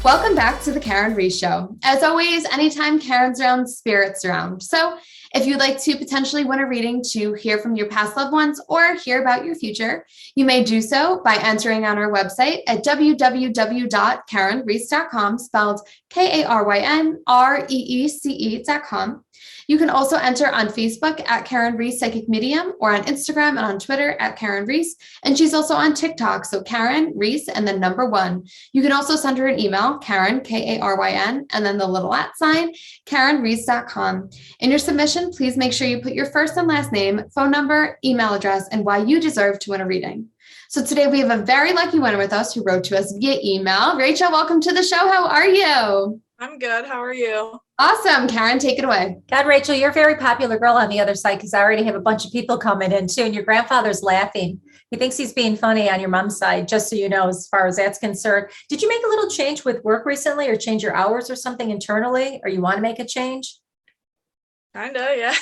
Welcome back to the Karyn Reece Show. As always, anytime Karyn's around, spirit's around. So if you'd like to potentially win a reading to hear from your past loved ones or hear about your future, you may do so by entering on our website at www.karynreece.com, spelled KarynReece.com. You can also enter on Facebook at Karyn Reece Psychic Medium or on Instagram and on Twitter at Karyn Reece. And she's also on TikTok. So Karyn Reece and then number 1. You can also send her an email, Karyn, Karyn, and then the little @ sign, KarynReece.com. In your submission, please make sure you put your first and last name, phone number, email address, and why you deserve to win a reading. So today we have a very lucky winner with us who wrote to us via email. Rachel, welcome to the show. How are you? I'm good. How are you? Awesome. Karyn, take it away. God, Rachel, you're a very popular girl on the other side because I already have a bunch of people coming in too. And your grandfather's laughing. He thinks he's being funny on your mom's side, just so you know, as far as that's concerned. Did you make a little change with work recently or change your hours or something internally? Or you want to make a change? Kinda, yeah.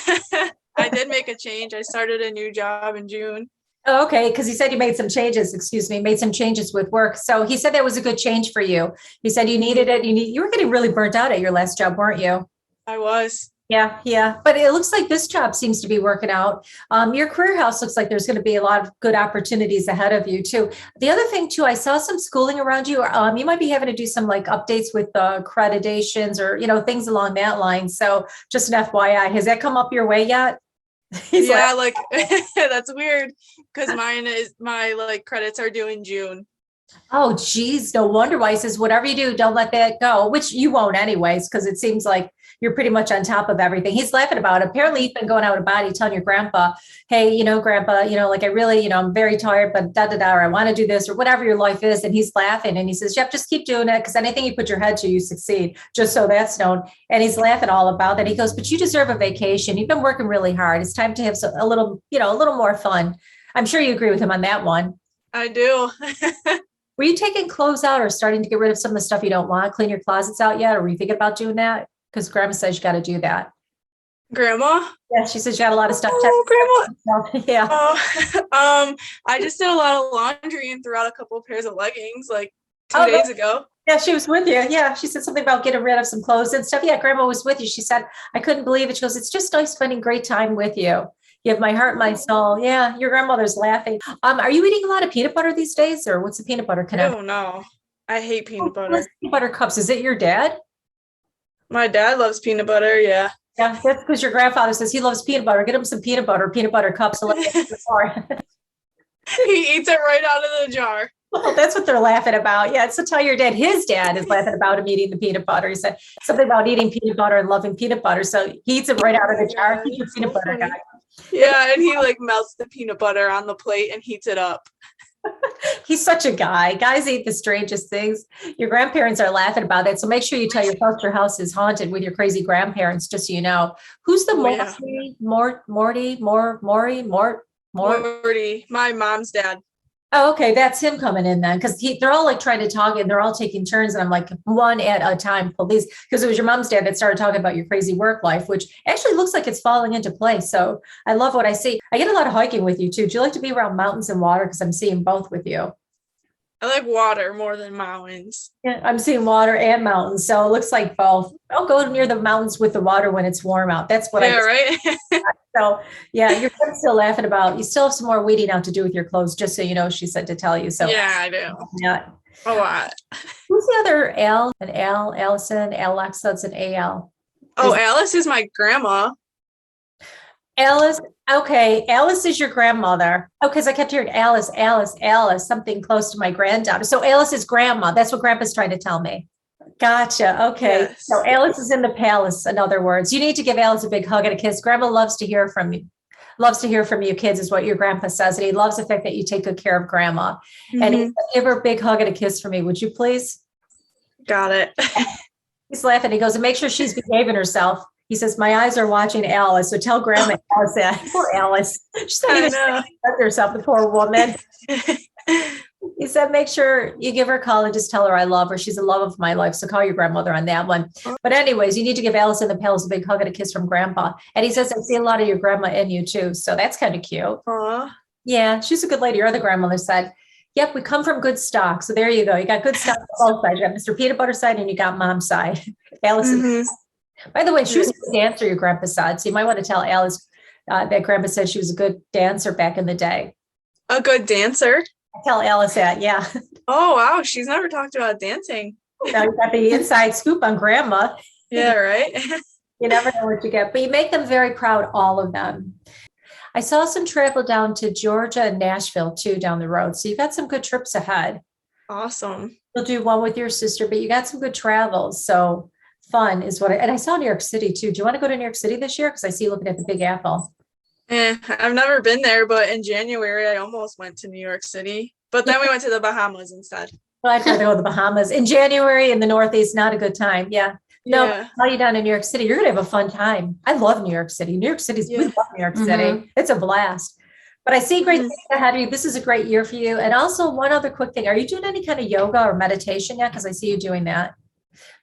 I did make a change. I started a new job in June. Oh, okay. Because he said you made some changes, made some changes with work. So he said that was a good change for you. He said you needed it. You were getting really burnt out at your last job, weren't you? I was. Yeah. But it looks like this job seems to be working out. Your career house looks like there's going to be a lot of good opportunities ahead of you too. The other thing too, I saw some schooling around you. You might be having to do some like updates with accreditations or, things along that line. So just an FYI, has that come up your way yet? Yeah, that's weird because my credits are due in June. Oh, geez. No wonder why he says, whatever you do, don't let that go, which you won't anyways, because it seems like you're pretty much on top of everything. He's laughing about it. Apparently you've been going out of body telling your grandpa, hey, grandpa, I really, I'm very tired, but or I want to do this or whatever your life is. And he's laughing and he says, yep, just keep doing it. Because anything you put your head to, you succeed, just so that's known. And he's laughing all about that. He goes, but you deserve a vacation. You've been working really hard. It's time to have a little more fun. I'm sure you agree with him on that one. I do. Were you taking clothes out or starting to get rid of some of the stuff you don't want, clean your closets out yet? Or were you thinking about doing that? Because grandma says you got to do that. Grandma? Yeah, she says you got a lot of stuff. Grandma. Yeah. I just did a lot of laundry and threw out a couple of pairs of leggings 2 days ago. Yeah, she was with you. Yeah, she said something about getting rid of some clothes and stuff. Yeah, grandma was with you. She said, I couldn't believe it. She goes, it's just nice spending great time with you. You have my heart, my soul. Yeah, your grandmother's laughing. Are you eating a lot of peanut butter these days, or what's the peanut butter connection? Oh, no. I hate peanut butter. Peanut butter cups. Is it your dad? My dad loves peanut butter, yeah. Yeah, that's because your grandfather says he loves peanut butter. Get him some peanut butter cups. He eats it right out of the jar. Well, that's what they're laughing about. Yeah, so tell your dad, his dad is laughing about him eating the peanut butter. He said something about eating peanut butter and loving peanut butter. So he eats it right out of the jar. He's a peanut butter guy. Yeah, and he melts the peanut butter on the plate and heats it up. He's such a guy. Guys eat the strangest things. Your grandparents are laughing about it. So make sure you tell your folks your house is haunted with your crazy grandparents, just so you know. Who's the Morty? Morty, my mom's dad. Oh, okay. That's him coming in then. Because they're all trying to talk and they're all taking turns. And I'm like, one at a time, please. Because it was your mom's dad that started talking about your crazy work life, which actually looks like it's falling into place. So I love what I see. I get a lot of hiking with you too. Do you like to be around mountains and water? Because I'm seeing both with you. I like water more than mountains. Yeah, I'm seeing water and mountains. So it looks like both. Don't go near the mountains with the water when it's warm out. That's what right? So yeah, you're still laughing about, you still have some more weeding out to do with your clothes, just so you know, she said to tell you. So yeah, I do. Yeah. A lot. Who's the other Al? An Al, Allison, Alexa, it's an AL. Alice is my grandma. Alice. Okay. Alice is your grandmother. Oh, because I kept hearing Alice, something close to my granddaughter. So Alice is grandma. That's what grandpa's trying to tell me. Gotcha. Okay. Yes. So Alice is in the palace, in other words. You need to give Alice a big hug and a kiss. Grandma loves to hear from you. Loves to hear from you kids is what your grandpa says. And he loves the fact that you take good care of grandma. Mm-hmm. And he said, give her a big hug and a kiss for me. Would you please? Got it. He's laughing. He goes, and make sure she's behaving herself. He says, my eyes are watching Alice. So tell grandma Alice that. Poor Alice. She's not even herself, the poor woman. He said, make sure you give her a call and just tell her I love her. She's the love of my life. So call your grandmother on that one. But anyways, you need to give Alice in the Palace a big hug and a kiss from grandpa. And he says, I see a lot of your grandma in you too. So that's kind of cute. Aww. Yeah, she's a good lady. Your other grandmother said, Yep, we come from good stock. So there you go. You got good stock on both sides. You got Mr. Peanut Butter side and you got Mom's side. Allison. Mhm. By the way, she was a good dancer, your grandpa said. So you might want to tell Alice that grandpa said she was a good dancer back in the day. A good dancer. Tell Alice that, yeah. Oh wow, she's never talked about dancing. Now you got the inside scoop on grandma. Yeah, right. You never know what you get, but you make them very proud, all of them. I saw some travel down to Georgia and Nashville too down the road. So you got some good trips ahead. Awesome. You'll do one with your sister, but you got some good travels. So fun is and I saw New York City too. Do you want to go to New York City this year? Because I see you looking at the Big Apple. I've never been there, but in January I almost went to New York City. But then we went to the Bahamas instead. Well, I'd rather go to the Bahamas. In January in the Northeast, not a good time. Yeah. No, Yeah. I'll you down in New York City. You're going to have a fun time. I love New York City. New York City's, we love New York City. It's a blast. But I see great things ahead of you. This is a great year for you. And also one other quick thing. Are you doing any kind of yoga or meditation yet? Because I see you doing that.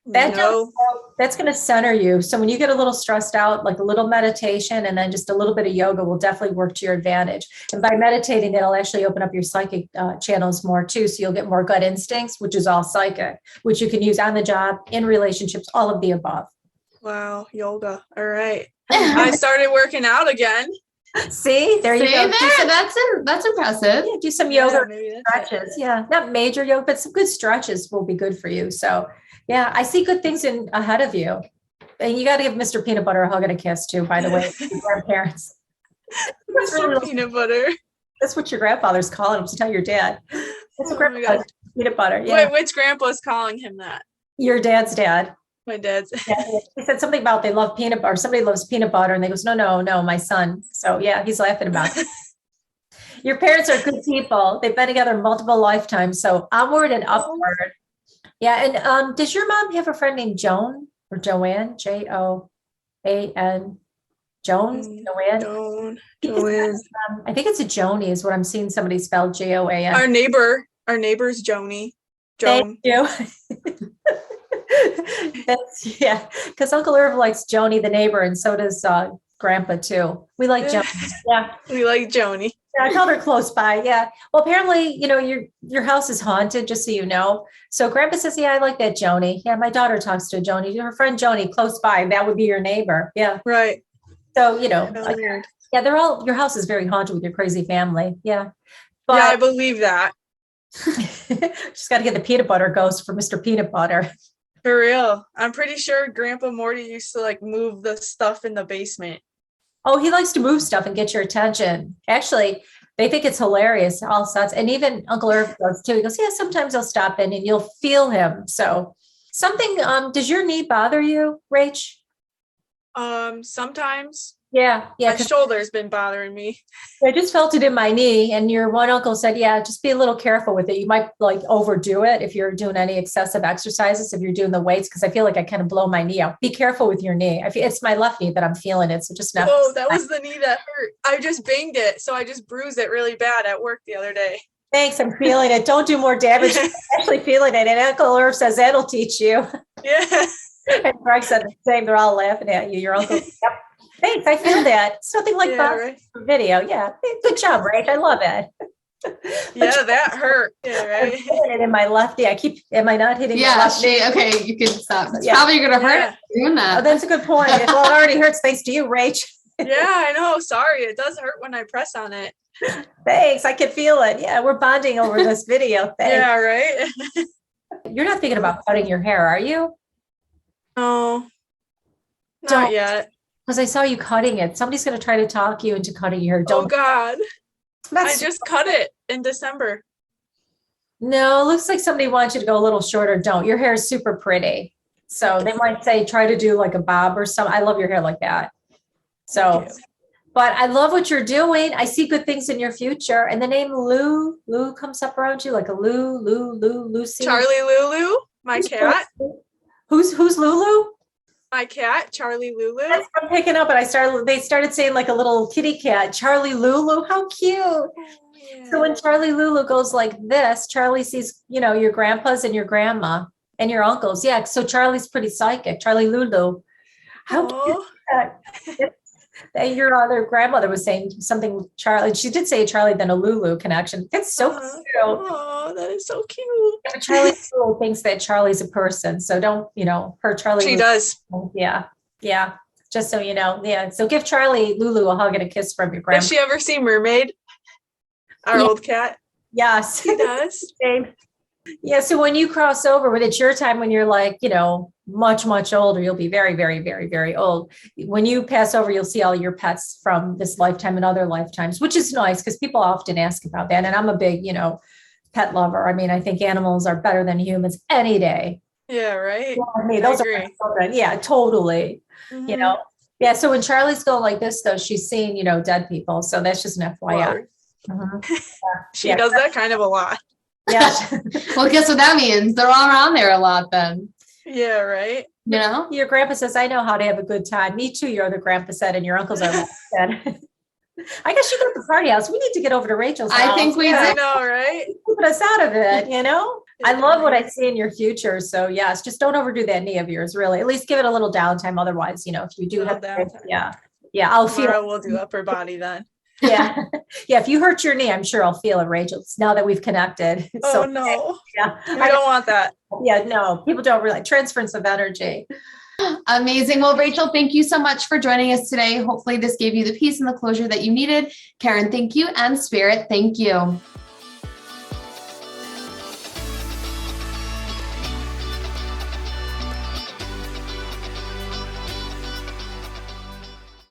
No. That's going to center you. So when you get a little stressed out, like a little meditation and then just a little bit of yoga will definitely work to your advantage. And by meditating, it'll actually open up your psychic channels more too. So you'll get more gut instincts, which is all psychic, which you can use on the job, in relationships, all of the above. Wow, yoga. All right. I started working out again. See, there you go. That's impressive. Yeah, do some yoga maybe stretches. Yeah, not major yoga, but some good stretches will be good for you. So yeah, I see good things ahead of you. And you got to give Mr. Peanut Butter a hug and a kiss too, by the way, your grandparents. Mr. Peanut Butter. That's what your grandfather's calling him. So tell your dad. That's what grandpa Peanut Butter. Yeah. Wait, which grandpa's calling him that? Your dad's dad. My dad's. Yeah, he said something about they love peanut butter. Somebody loves peanut butter. And they goes, no, my son. So yeah, he's laughing about it. Your parents are good people. They've been together multiple lifetimes. So onward and upward. Yeah. And does your mom have a friend named Joan or Joanne? Joan? Joan? Joanne. I think it's a Joni is what I'm seeing somebody spelled Joan. Our neighbor's Joni. Joan. Thank you. Yeah, because Uncle Irv likes Joni the neighbor, and so does Grandpa too. We like Joni. Yeah, we like Joni. Yeah, I called her close by. Yeah. Well, apparently, your house is haunted, just so you know. So Grandpa says, yeah, I like that Joni. Yeah, my daughter talks to Joni. Her friend Joni close by. That would be your neighbor. Yeah. Right. So yeah, they're all. Your house is very haunted with your crazy family. Yeah. But, yeah, I believe that. Just got to get the peanut butter ghost for Mr. Peanut Butter. For real. I'm pretty sure Grandpa Morty used to move the stuff in the basement. Oh, he likes to move stuff and get your attention. Actually, they think it's hilarious. All sorts. And even Uncle Irv does too. He goes, yeah, sometimes I'll stop in and you'll feel him. So something, does your knee bother you, Rach? Sometimes. Yeah. My shoulder's been bothering me. I just felt it in my knee. And your one uncle said, yeah, just be a little careful with it. You might overdo it if you're doing any excessive exercises, if you're doing the weights, because I feel like I kind of blow my knee out. Be careful with your knee. It's my left knee that I'm feeling it. So just not. Oh, that was the knee that hurt. I just banged it. So I just bruised it really bad at work the other day. Thanks. I'm feeling it. Don't do more damage. I'm actually feeling it. And Uncle Irv says that'll teach you. Yeah. And Greg said the same. They're all laughing at you. Your uncle. Yep. Thanks. I feel that. It's nothing like that video. Yeah. Good job, Rach. I love it. Yeah, that hurt. Yeah, right. I'm it in my left knee. Am I not hitting my left knee? Okay, you can stop. It's probably going to hurt doing that. Oh, that's a good point. Well, it already hurts thanks to you, Rach. Yeah, I know. Sorry. It does hurt when I press on it. Thanks. I can feel it. Yeah, we're bonding over this video. Thanks. Yeah, right. You're not thinking about cutting your hair, are you? No, not yet. Because I saw you cutting it. Somebody's going to try to talk you into cutting your hair. Oh, God. I just cut it in December. No, it looks like somebody wants you to go a little shorter. Don't. Your hair is super pretty. So they might say, try to do like a bob or something. I love your hair like that. So, but I love what you're doing. I see good things in your future. And the name Lou comes up around you like a Lucy. Charlie Lulu, my cat. Who's Lulu? My cat, Charlie Lulu. That's what I'm picking up, and they started saying like a little kitty cat, Charlie Lulu. How cute. Yeah. So when Charlie Lulu goes like this, Charlie sees, your grandpas and your grandma and your uncles. Yeah. So Charlie's pretty psychic. Charlie Lulu. How cute is that? Your other grandmother was saying something, Charlie. She did say Charlie, then a Lulu connection. That's so cute. Oh, that is so cute. Yeah, but Charlie Lulu thinks that Charlie's a person. So don't, her Charlie. She Lulu, does. Yeah. Yeah. Just so you know. Yeah. So give Charlie Lulu a hug and a kiss from your grandma. Does she ever see Mermaid? Our old cat? Yes. She does. Yeah. So when you cross over, when it's your time, when you're like, much, much older, you'll be very, very, very, very old. When you pass over, you'll see all your pets from this lifetime and other lifetimes, which is nice because people often ask about that. And I'm a big, pet lover. I mean, I think animals are better than humans any day. Yeah, right. Those are my children. Yeah, totally. Mhm. Yeah. So when Charlie's going like this, though, she's seeing, dead people. So that's just an FYI. She does that kind of a lot. Yeah. Well, guess what that means? They're all around there a lot then. Yeah, right. Your grandpa says, I know how to have a good time. Me too, your other grandpa said, and your uncles are said. I guess you go to the party house. We need to get over to Rachel's house. I think we I do. know, right? Put us out of it, I love what I see in your future. So yes, just don't overdo that knee of yours, really. At least give it a little downtime. Otherwise, if you do have downtime. Yeah, I'll Tomorrow feel. we'll do upper body then. Yeah. If you hurt your knee, I'm sure I'll feel it, Rachel. Now that we've connected. Oh no. Yeah. We don't want that. Yeah, no, people don't really transference of energy. Amazing. Well, Rachel, thank you so much for joining us today. Hopefully this gave you the peace and the closure that you needed. Karyn, thank you. And Spirit, thank you.